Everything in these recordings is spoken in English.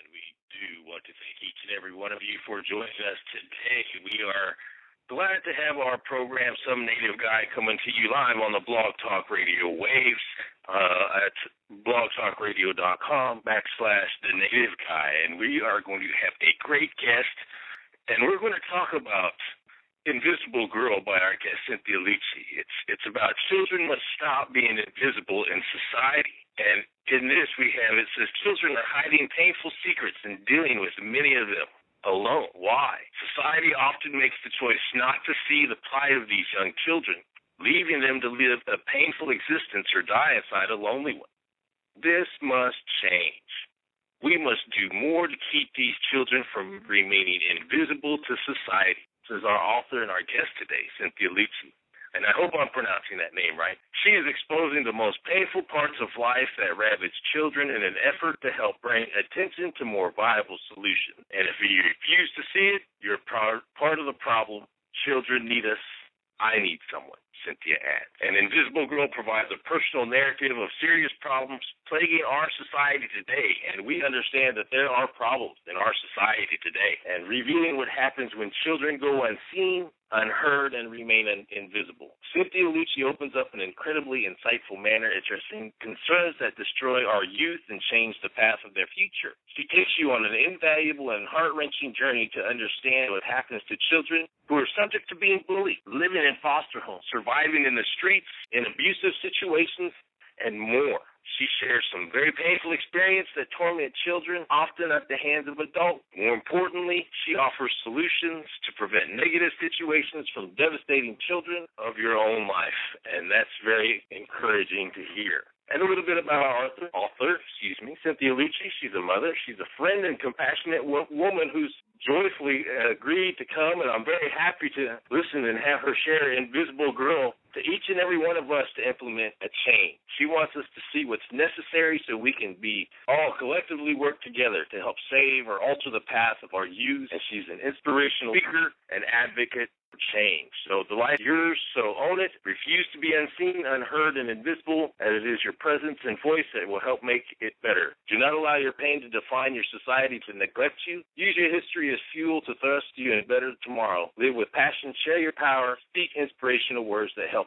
and we do want to thank each and every one of you for joining us today. We are glad to have our program, Some Native Guy, coming to you live on the Blog Talk Radio waves at blogtalkradio.com/The Native Guy. And we are going to have a great guest, and we're going to talk about Invisible Girl by our guest, Cynthia Luce. It's about children must stop being invisible in society. And in this it says children are hiding painful secrets and dealing with many of them alone. Why? Society often makes the choice not to see the plight of these young children, leaving them to live a painful existence or die inside a lonely one. This must change. We must do more to keep these children from remaining invisible to society. This is our author and our guest today, Cynthia Luce. And I hope I'm pronouncing that name right. She is exposing the most painful parts of life that ravage children in an effort to help bring attention to more viable solutions. And if you refuse to see it, you're part of the problem. Children need us. I need someone, Cynthia adds. And Invisible Girl provides a personal narrative of serious problems plaguing our society today, and we understand that there are problems in our society today, and revealing what happens when children go unseen, unheard, and remain invisible. Cynthia Luce opens up in an incredibly insightful manner addressing concerns that destroy our youth and change the path of their future. She takes you on an invaluable and heart-wrenching journey to understand what happens to children who are subject to being bullied, living in foster homes, surviving in the streets, in abusive situations, and more. She shares some very painful experience that torment children, often at the hands of adults. More importantly, she offers solutions to prevent negative situations from devastating children of your own life, and that's very encouraging to hear. And a little bit about our author, Cynthia Luce. She's a mother. She's a friend and compassionate woman who's joyfully agreed to come, and I'm very happy to listen and have her share Invisible Girl to each and every one of us to implement a change. She wants us to see what's necessary so we can be all collectively work together to help save or alter the path of our youth. And she's an inspirational speaker and advocate for change. So the light is yours, so own it. Refuse to be unseen, unheard, and invisible, as it is your presence and voice that will help make it better. Do not allow your pain to define your society to neglect you. Use your history as fuel to thrust you in a better tomorrow. Live with passion, share your power, speak inspirational words that help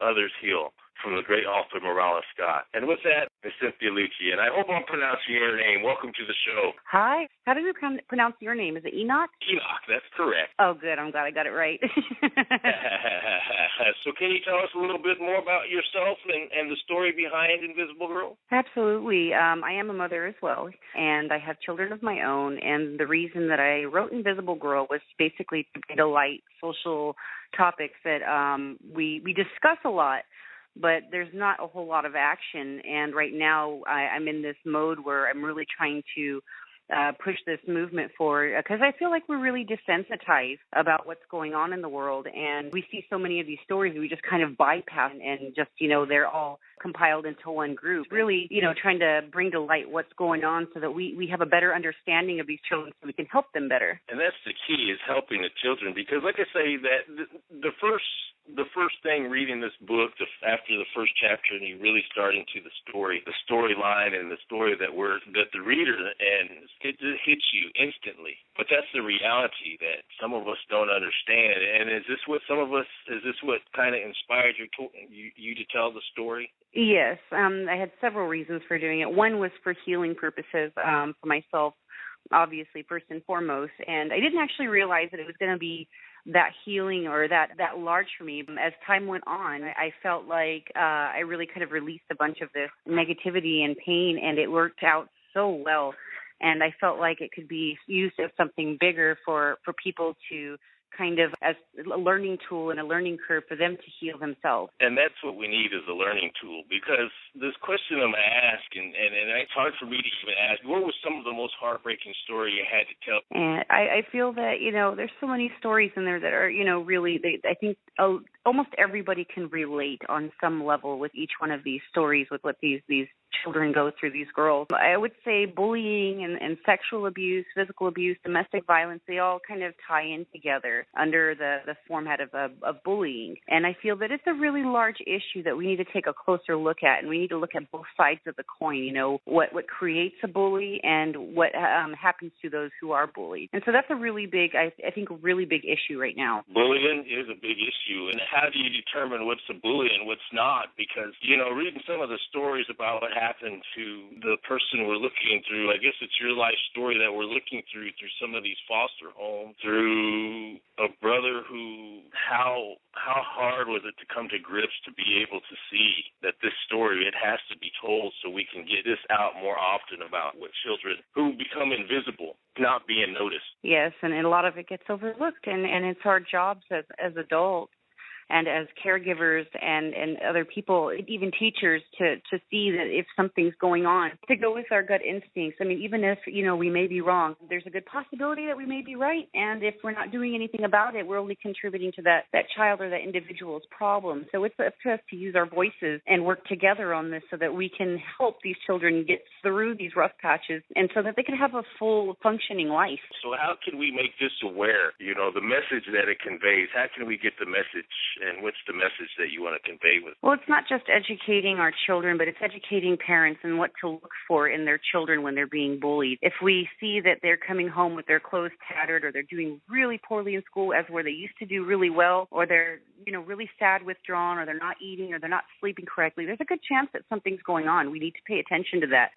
others heal. From the great author Morales Scott. And with that, Ms. Cynthia Luce, and I hope I'm pronouncing your name. Welcome to the show. Hi. How do you pronounce your name? Is it Enoch? Enoch, that's correct. Oh, good. I'm glad I got it right. So can you tell us a little bit more about yourself and the story behind Invisible Girl? Absolutely. I am a mother as well, and I have children of my own, and the reason that I wrote Invisible Girl was basically to bring to light social topics that we discuss a lot, but there's not a whole lot of action. And right now I'm in this mode where I'm really trying to push this movement forward because I feel like we're really desensitized about what's going on in the world. And we see so many of these stories we just kind of bypass and just, they're all compiled into one group. Really, trying to bring to light what's going on so that we have a better understanding of these children so we can help them better. And that's the key, is helping the children, because like I say, that the first thing reading this book, after the first chapter, and you really start into the storyline and the story that the reader, and it hits you instantly. But that's the reality that some of us don't understand. And is this what kind of inspired you to tell the story? Yes, I had several reasons for doing it. One was for healing purposes for myself, obviously, first and foremost. And I didn't actually realize that it was going to be that healing or that large for me. As time went on, I felt like I really could have released a bunch of this negativity and pain, and it worked out so well. And I felt like it could be used as something bigger for people to kind of as a learning tool and a learning curve for them to heal themselves. And that's what we need, is a learning tool, because this question I'm going to ask, and it's hard for me to even ask, what was some of the most heartbreaking story you had to tell? And I feel that, there's so many stories in there that are, really, I think a almost everybody can relate on some level with each one of these stories, with what these children go through, these girls. I would say bullying and sexual abuse, physical abuse, domestic violence, they all kind of tie in together under the format of bullying. And I feel that it's a really large issue that we need to take a closer look at, and we need to look at both sides of the coin, what creates a bully and what happens to those who are bullied. And so that's a really big, I think, a really big issue right now. Bullying is a big issue. And how do you determine what's a bully and what's not? Because, reading some of the stories about what happened to the person we're looking through, I guess it's your life story that we're looking through some of these foster homes, through a brother who, how hard was it to come to grips to be able to see that this story, it has to be told so we can get this out more often about what children who become invisible, not being noticed. Yes, and a lot of it gets overlooked, and it's our jobs as adults and as caregivers and other people, even teachers, to see that if something's going on, to go with our gut instincts. I mean, even if, we may be wrong, there's a good possibility that we may be right. And if we're not doing anything about it, we're only contributing to that child or that individual's problem. So it's up to us to use our voices and work together on this so that we can help these children get through these rough patches and so that they can have a full functioning life. So how can we make this aware, the message that it conveys? How can we get the message? And what's the message that you want to convey with? Well, it's not just educating our children, but it's educating parents and what to look for in their children when they're being bullied. If we see that they're coming home with their clothes tattered, or they're doing really poorly in school as where they used to do really well, or they're, really sad, withdrawn, or they're not eating, or they're not sleeping correctly, there's a good chance that something's going on. We need to pay attention to that.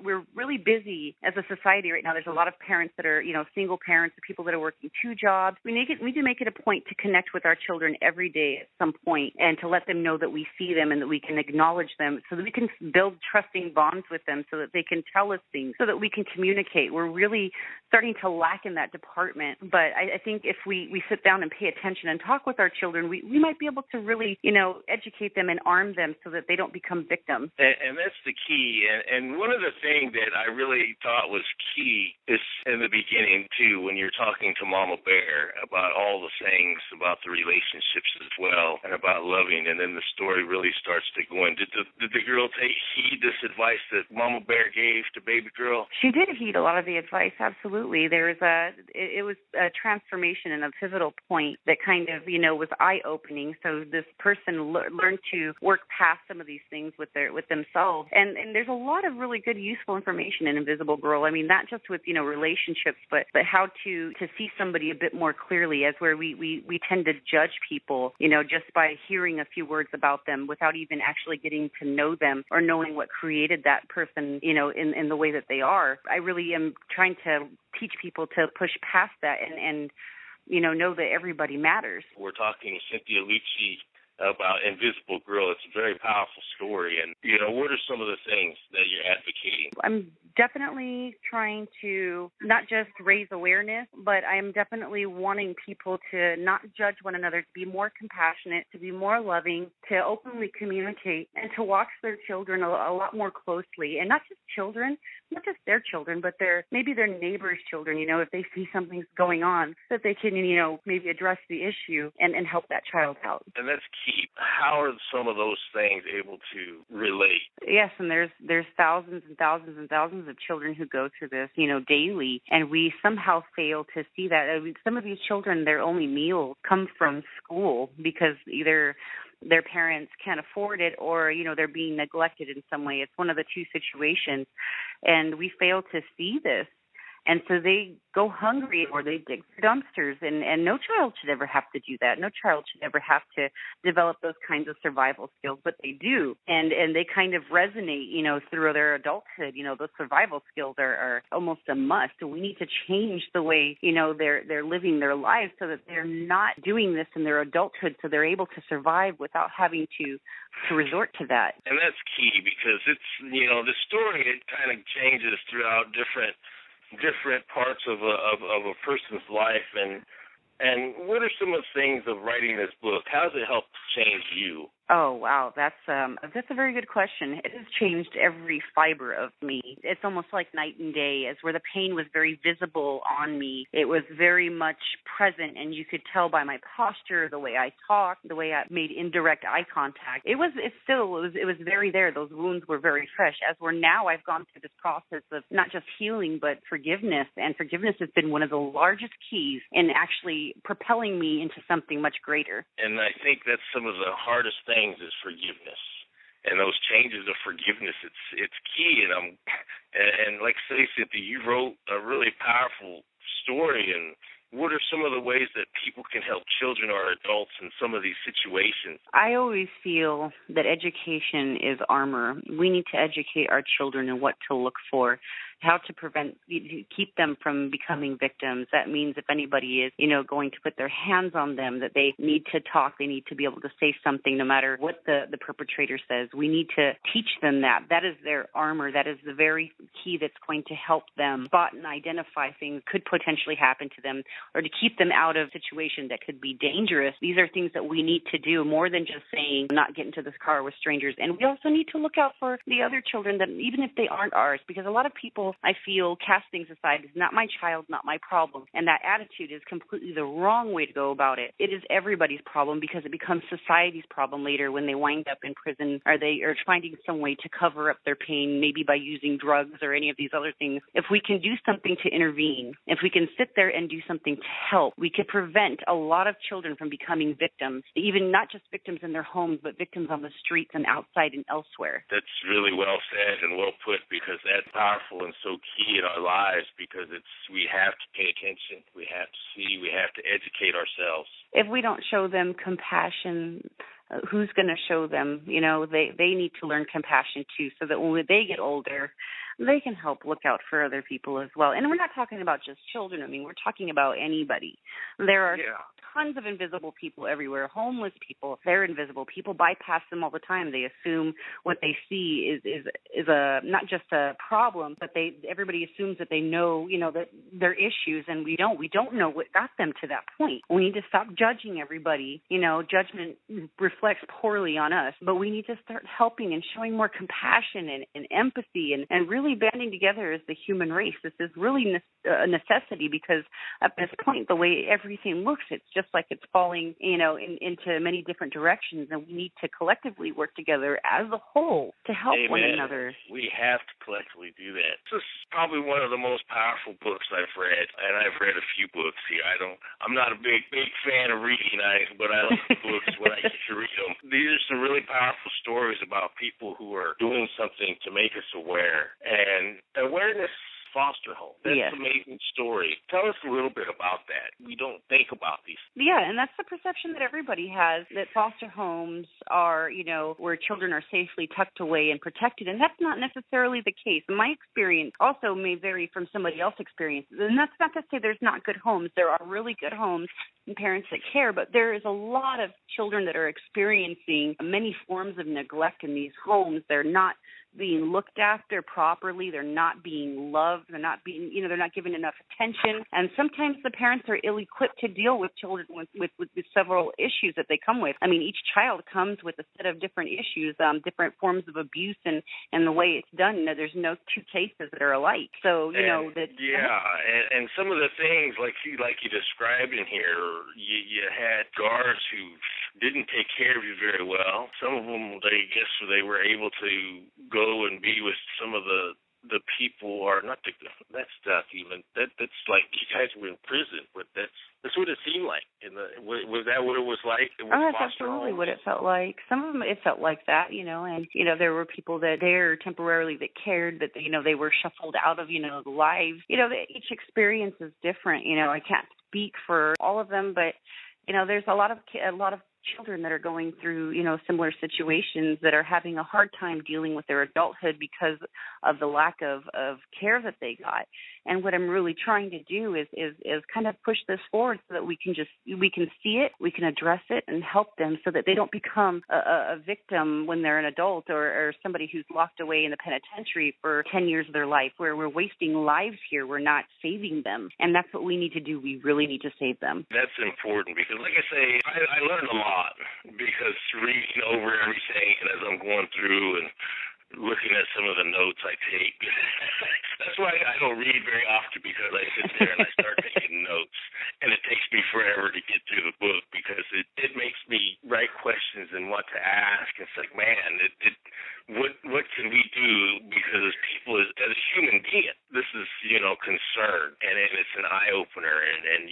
We're really busy as a society right now. There's a lot of parents that are, single parents, people that are working 2 jobs. We need to make it a point to connect with our children every day at some point, and to let them know that we see them and that we can acknowledge them, so that we can build trusting bonds with them, so that they can tell us things, so that we can communicate. We're really starting to lack in that department. But I think if we sit down and pay attention and talk with our children, we might be able to really, educate them and arm them so that they don't become victims. And that's the key. And one of the things that I really thought was key is in the beginning, too, when you're talking to Mama Bear about all the things about the relationships as well, and about loving, and then the story really starts to go in. Did the girl heed this advice that Mama Bear gave to baby girl? She did heed a lot of the advice, absolutely. It was a transformation and a pivotal point that kind of, was eye-opening. So this person learned to work past some of these things with themselves. And there's a lot of really good, useful information in Invisible Girl. I mean, not just with, relationships, but how to see somebody a bit more clearly, as where we tend to judge people, just by hearing a few words about them without even actually getting to know them or knowing what created that person, in the way that they are. I really am trying to teach people to push past that and know that everybody matters. We're talking to Cynthia Luce about Invisible Girl. It's a very powerful story. And, what are some of the things that you're advocating? I'm definitely trying to not just raise awareness, but I'm definitely wanting people to not judge one another, to be more compassionate, to be more loving, to openly communicate, and to watch their children a lot more closely. And not just children, not just their children, but maybe their neighbors' children, if they see something's going on, that they can, maybe address the issue and help that child out. And that's key. How are some of those things able to relate? Yes, and there's thousands and thousands and thousands of children who go through this, daily, and we somehow fail to see that. I mean, some of these children, their only meals come from school because either their parents can't afford it or, they're being neglected in some way. It's one of the two situations, and we fail to see this. And so they go hungry or they dig for dumpsters, and no child should ever have to do that. No child should ever have to develop those kinds of survival skills, but they do. And they kind of resonate, through their adulthood. Those survival skills are almost a must. We need to change the way, they're living their lives so that they're not doing this in their adulthood, so they're able to survive without having to resort to that. And that's key because it's, the story, it kind of changes throughout different parts of a person's life, and what are some of the things of writing this book? How does it help change you? Oh, wow. That's a very good question. It has changed every fiber of me. It's almost like night and day, as where the pain was very visible on me. It was very much present, and you could tell by my posture, the way I talked, the way I made indirect eye contact. It was very there. Those wounds were very fresh. As we're now, I've gone through this process of not just healing, but forgiveness. And forgiveness has been one of the largest keys in actually propelling me into something much greater. And I think that's some of the hardest things is forgiveness. And those changes of forgiveness, it's key. And like I say, Cynthia, you wrote a really powerful story. And what are some of the ways that people can help children or adults in some of these situations? I always feel that education is armor. We need to educate our children in what to look for, how to keep them from becoming victims. That means if anybody is, going to put their hands on them, that they need to talk, they need to be able to say something no matter what the perpetrator says. We need to teach them that. That is their armor. That is the very key that's going to help them spot and identify things could potentially happen to them, or to keep them out of situations that could be dangerous. These are things that we need to do more than just saying, not get into this car with strangers. And we also need to look out for the other children, that even if they aren't ours, because a lot of people, I feel, cast things aside as not my child, not my problem. And that attitude is completely the wrong way to go about it. It is everybody's problem, because it becomes society's problem later when they wind up in prison, or they are finding some way to cover up their pain, maybe by using drugs or any of these other things. If we can do something to intervene, if we can sit there and do something to help, we could prevent a lot of children from becoming victims, even not just victims in their homes, but victims on the streets and outside and elsewhere. That's really well said and well put, because that's powerful and so key in our lives, because we have to pay attention, we have to see, we have to educate ourselves. If we don't show them compassion, who's going to show them? They need to learn compassion too, so that when they get older, they can help look out for other people as well. And we're not talking about just children. I mean, we're talking about anybody. There are tons of invisible people everywhere. Homeless people, they're invisible. People bypass them all the time. They assume what they see is a not just a problem, but everybody assumes that they know, that their issues, and we don't. We don't know what got them to that point. We need to stop judging everybody. Judgment reflects poorly on us, but we need to start helping and showing more compassion and empathy and really banding together as the human race. This is really a necessity, because at this point, the way everything looks, it's just like it's falling, into many different directions, and we need to collectively work together as a whole to help one another. We have to collectively do that. This is probably one of the most powerful books I've read, and I've read a few books here. I'm not a big fan of reading, but I like the books when I get to read them. These are some really powerful stories about people who are doing something to make us aware. And awareness, foster home. That's an amazing story. Tell us a little bit about that. We don't think about these. Yeah, and that's the perception that everybody has, that foster homes are, where children are safely tucked away and protected, and that's not necessarily the case. My experience also may vary from somebody else's experience, and that's not to say there's not good homes. There are really good homes and parents that care, but there is a lot of children that are experiencing many forms of neglect in these homes. They're not being looked after properly. They're not being loved. They're not being, they're not given enough attention. And sometimes the parents are ill-equipped to deal with children with several issues that they come with. I mean, each child comes with a set of different issues, different forms of abuse, and the way it's done. There's no two cases that are alike. So, and some of the things like you described in here, you had guards who didn't take care of you very well. Some of them, they were able to go and be with some of the people, or not that's not even that's like you guys were in prison, but that's what it seemed like. Was that what it was like? That's absolutely what it felt like. Some of them it felt like that, and there were people that there temporarily that cared, that they were shuffled out of the lives. Each experience is different. I can't speak for all of them, but there's a lot of children that are going through, similar situations, that are having a hard time dealing with their adulthood because of the lack of care that they got. And what I'm really trying to do is kind of push this forward so that we can see it, we can address it, and help them so that they don't become a victim when they're an adult, or somebody who's locked away in the penitentiary for 10 years of their life, where we're wasting lives here. We're not saving them. And that's what we need to do. We really need to save them. That's important, because like I say, I learned a lot thought because reading over everything and as I'm going through and looking at some of the notes I take. That's why I don't read very often, because I sit there and I start taking notes, and it takes me forever to get through the book because it makes me write questions and what to ask. It's like, man, what can we do? Because as people, as a human being, this is, concern, and it's an eye-opener, and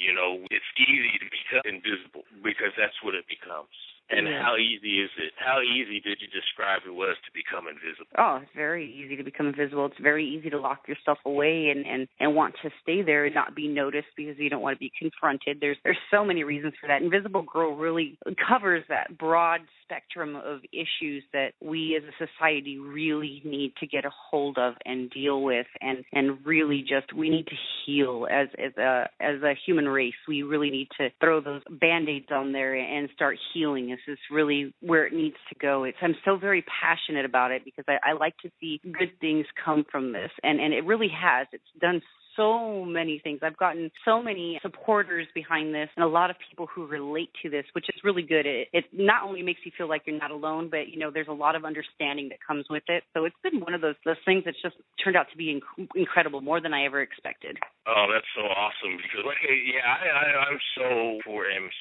it's easy to become invisible because that's what it becomes. And how easy is it? How easy did you describe it was to become invisible? Oh, it's very easy to become invisible. It's very easy to lock yourself away and want to stay there and not be noticed because you don't want to be confronted. There's so many reasons for that. Invisible Girl really covers that broad spectrum of issues that we as a society really need to get a hold of and deal with, and really just we need to heal as a human race. We really need to throw those Band-Aids on there and start healing. This is really where it needs to go. I'm so very passionate about it because I like to see good things come from this, and it really has. It's done so many things. I've gotten so many supporters behind this and a lot of people who relate to this, which is really good. It not only makes you feel like you're not alone, but, there's a lot of understanding that comes with it. So it's been one of those things that's just turned out to be incredible, more than I ever expected. Oh, that's so awesome because, I'm so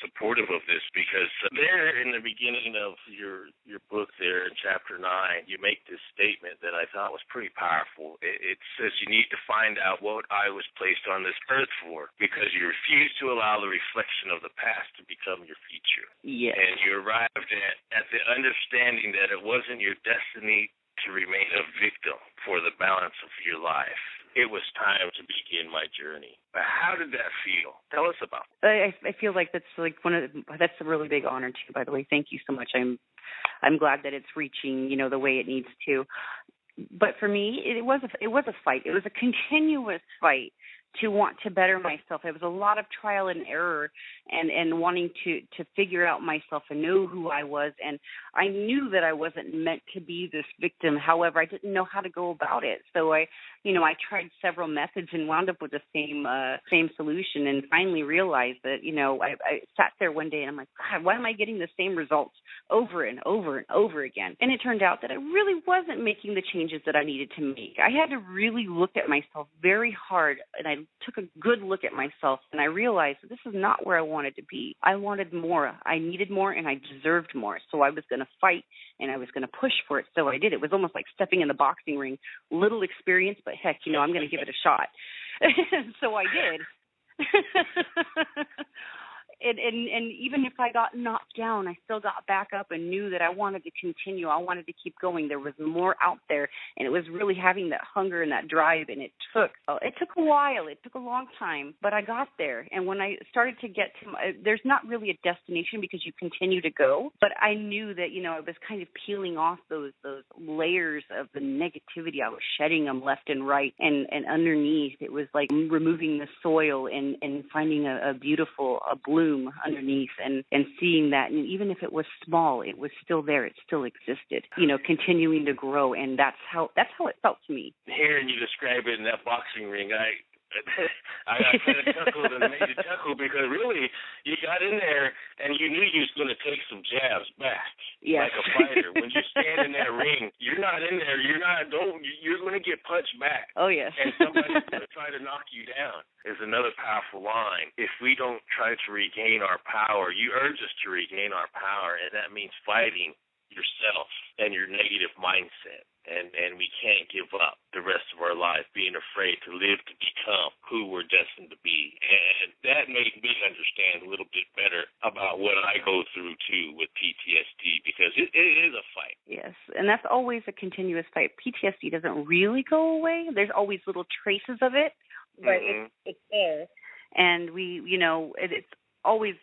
supportive of this because there in the beginning of your book there in Chapter 9, you make this statement that I thought was pretty powerful. It says you need to find out what I was placed on this earth for because you refuse to allow the reflection of the past to become your future. Yes. And you arrived at the understanding that it wasn't your destiny to remain a victim for the balance of your life. It was time to begin my journey. But how did that feel? Tell us about it. I feel like that's that's a really big honor too, by the way. Thank you so much. I'm glad that it's reaching, the way it needs to. But for me, it was a fight. It was a continuous fight to want to better myself. It was a lot of trial and error and wanting to figure out myself and know who I was. And I knew that I wasn't meant to be this victim. However, I didn't know how to go about it. So I tried several methods and wound up with the same solution and finally realized that, I sat there one day and I'm like, God, why am I getting the same results over and over and over again? And it turned out that I really wasn't making the changes that I needed to make. I had to really look at myself very hard, and I took a good look at myself, and I realized that this is not where I wanted to be. I wanted more. I needed more, and I deserved more. So I was going to fight, and I was going to push for it. So I did. It was almost like stepping in the boxing ring. Little experience, but heck, I'm going to give it a shot. So I did. And even if I got knocked down, I still got back up and knew that I wanted to continue. I wanted to keep going. There was more out there, and it was really having that hunger and that drive, and it took a while. It took a long time, but I got there. And when I started to get to there's not really a destination because you continue to go, but I knew that, I was kind of peeling off those layers of the negativity. I was shedding them left and right, and underneath it was like removing the soil and finding a beautiful bloom underneath and seeing that, and even if it was small, it was still there. It still existed, continuing to grow, and that's how it felt to me. Hearing you describe it in that boxing ring, I kind of chuckled and made you chuckle because really you got in there and you knew you was going to take some jabs back, yes. Like a fighter. When you stand in that ring, you're not in there. You're going to get punched back. Oh yes. And somebody's going to try to knock you down. Is another powerful line. If we don't try to regain our power, you urge us to regain our power, and that means fighting yourself and your negative mindset. And we can't give up the rest of our life being afraid to live to become who we're destined to be. And that made me understand a little bit better about what I go through, too, with PTSD, because it is a fight. Yes, and that's always a continuous fight. PTSD doesn't really go away. There's always little traces of it, but it's there. And it's always,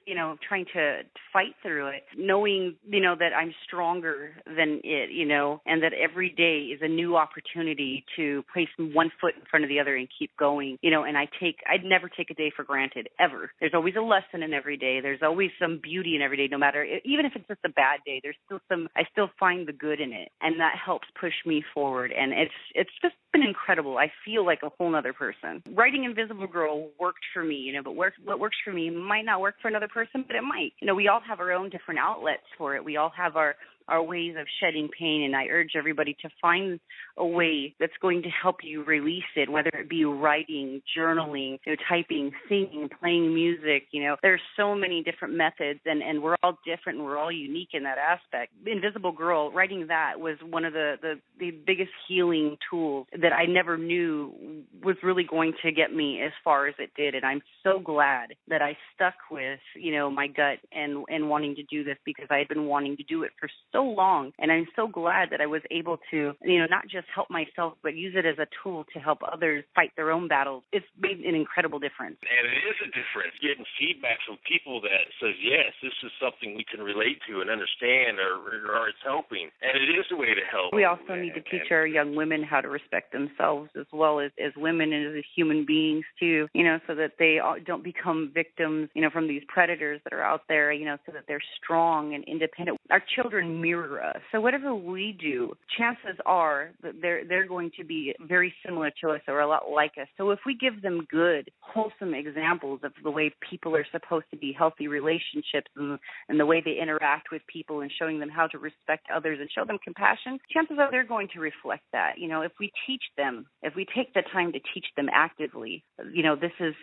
trying to fight through it, knowing, that I'm stronger than it, and that every day is a new opportunity to place one foot in front of the other and keep going, and I'd never take a day for granted, ever. There's always a lesson in every day. There's always some beauty in every day, no matter, even if it's just a bad day, I still find the good in it, and that helps push me forward, and it's just been incredible. I feel like a whole other person. Writing Invisible Girl worked for me, but what works for me might not work work for another person, but it might. We all have our own different outlets for it. We all have our ways of shedding pain, and I urge everybody to find a way that's going to help you release it, whether it be writing, journaling, typing, singing, playing music. There's so many different methods, and we're all different, and we're all unique in that aspect. Invisible Girl, writing that was one of the biggest healing tools that I never knew was really going to get me as far as it did, and I'm so glad that I stuck with, my gut and wanting to do this, because I had been wanting to do it for so long, and I'm so glad that I was able to, not just help myself, but use it as a tool to help others fight their own battles. It's made an incredible difference. And it is a difference, getting feedback from people that says, yes, this is something we can relate to and understand, or it's helping, and it is a way to help. We also need to teach our young women how to respect themselves as well as women and as human beings too, so that they don't become victims, from these predators that are out there, so that they're strong and independent. Our children mirror us. So whatever we do, chances are that they're going to be very similar to us or a lot like us. So if we give them good, wholesome examples of the way people are supposed to be, healthy relationships, and the way they interact with people, and showing them how to respect others and show them compassion, chances are they're going to reflect that. If we teach them, if we take the time to teach them actively, this is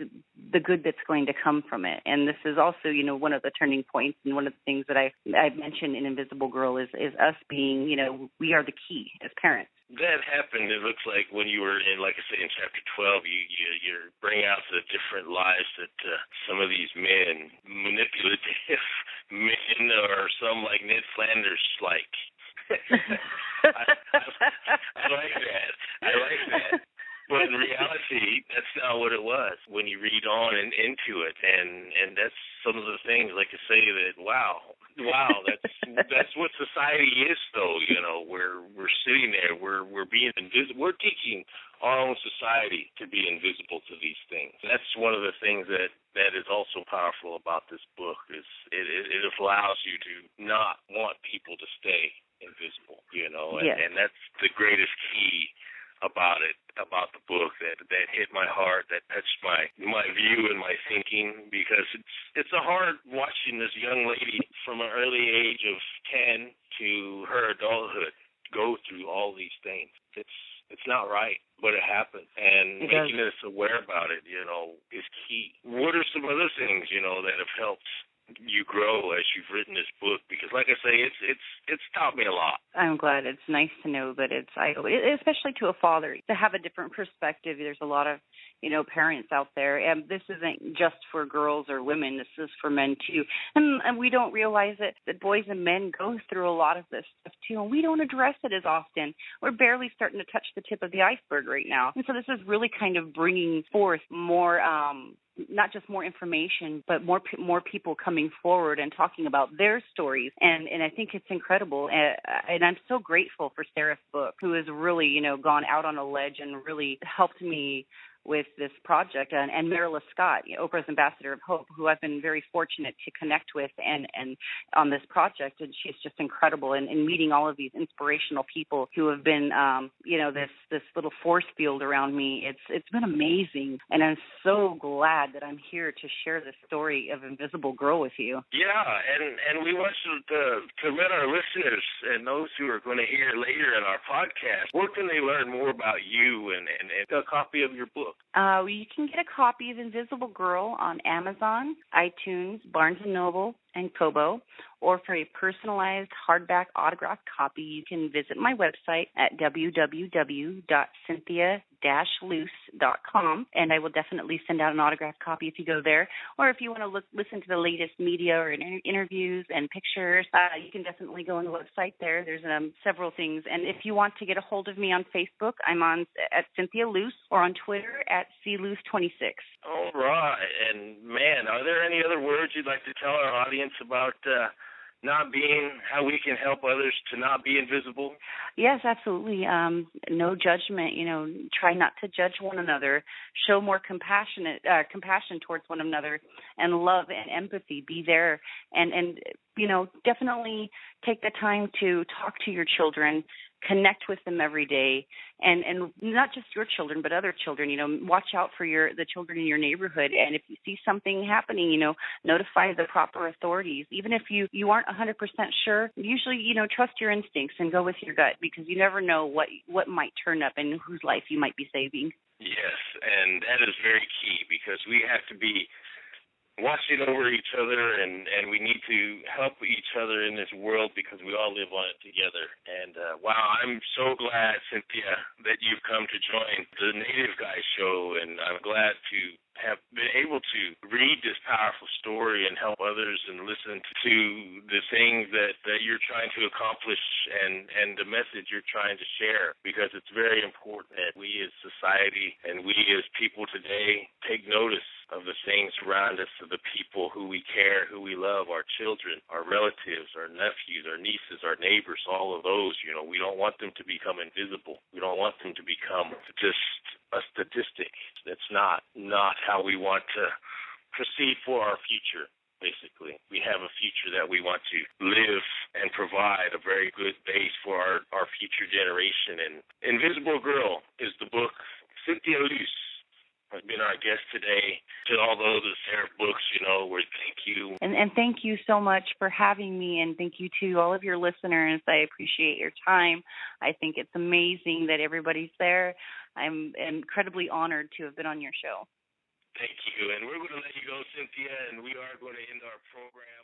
the good that's going to come from it. And this is also, one of the turning points, and one of the things that I mentioned in Invisible Girl is us being, we are the key as parents. That happened, it looks like, when you were in, like I say, in chapter 12, you bring out the different lies that some of these men, manipulative men, or some like Ned Flanders like. I like that. I like that. But in reality, that's not what it was when you read on and into it. And that's some of the things, like I say, that, wow, that's what society is, though. We're sitting there, we're being invisible. We're teaching our own society to be invisible to these things. That's one of the things that is also powerful about this book, is it allows you to not want people to stay invisible, Yes. And that's the greatest key about it, about the book, that hit my heart, that touched my view and my thinking, because it's a hard watching this young lady from an early age of 10 to her adulthood go through all these things. It's not right, but it happened, and making us aware about it, is key. What are some other things, that have helped you grow as you've written this book? Because, like I say, it's taught me a lot. I'm glad. It's nice to know that especially to a father, to have a different perspective. There's a lot of, parents out there, and this isn't just for girls or women. This is for men too. And we don't realize that boys and men go through a lot of this stuff too, and we don't address it as often. We're barely starting to touch the tip of the iceberg right now. And so this is really kind of bringing forth more, not just more information, but more people coming forward and talking about their stories. And I think it's incredible. And I'm so grateful for Sarah's book, who has really, gone out on a ledge and really helped me with this project, and Marilla Scott, Oprah's Ambassador of Hope, who I've been very fortunate to connect with and on this project, and she's just incredible. And meeting all of these inspirational people who have been, this little force field around me, it's been amazing. And I'm so glad that I'm here to share the story of Invisible Girl with you. Yeah, and we want to let our listeners and those who are going to hear later in our podcast, where can they learn more about you and a copy of your book? You can get a copy of Invisible Girl on Amazon, iTunes, Barnes & Noble, and Kobo. Or for a personalized hardback autographed copy, you can visit my website at www.cynthia-luce.com, and I will definitely send out an autographed copy if you go there. Or if you want to listen to the latest media or interviews and pictures, you can definitely go on the website there. There's several things. And if you want to get a hold of me on Facebook, I'm on at Cynthia Luce, or on Twitter at CLuce26. All right. And, man, are there any other words you'd like to tell our audience about how we can help others to not be invisible? Yes, absolutely. No judgment. Try not to judge one another. Show more compassion towards one another, and love and empathy. Be there, and definitely take the time to talk to your children connect with them every day, and not just your children, but other children. Watch out for the children in your neighborhood. And if you see something happening, notify the proper authorities. Even if you aren't 100% sure, usually, trust your instincts and go with your gut, because you never know what might turn up and whose life you might be saving. Yes, and that is very key, because we have to be watching over each other, and we need to help each other in this world, because we all live on it together. And wow, I'm so glad, Cynthia, that you've come to join the Native Guy Show, and I'm glad to have been able to read this powerful story and help others and listen to the things that you're trying to accomplish and the message you're trying to share, because it's very important that we as society and we as people today take notice of the things around us, of the people who we care, who we love, our children, our relatives, our nephews, our nieces, our neighbors, all of those. We don't want them to become invisible. We don't want them to become just a statistic. That's not how we want to proceed for our future. Basically, we have a future that we want to live and provide a very good base for our future generation. And Invisible Girl is the book. Cynthia Luce has been our guest today. To all those that share books, we thank you. And thank you so much for having me, and thank you to all of your listeners. I appreciate your time. I think it's amazing that everybody's there. I'm incredibly honored to have been on your show. Thank you. And we're going to let you go, Cynthia, and we are going to end our program.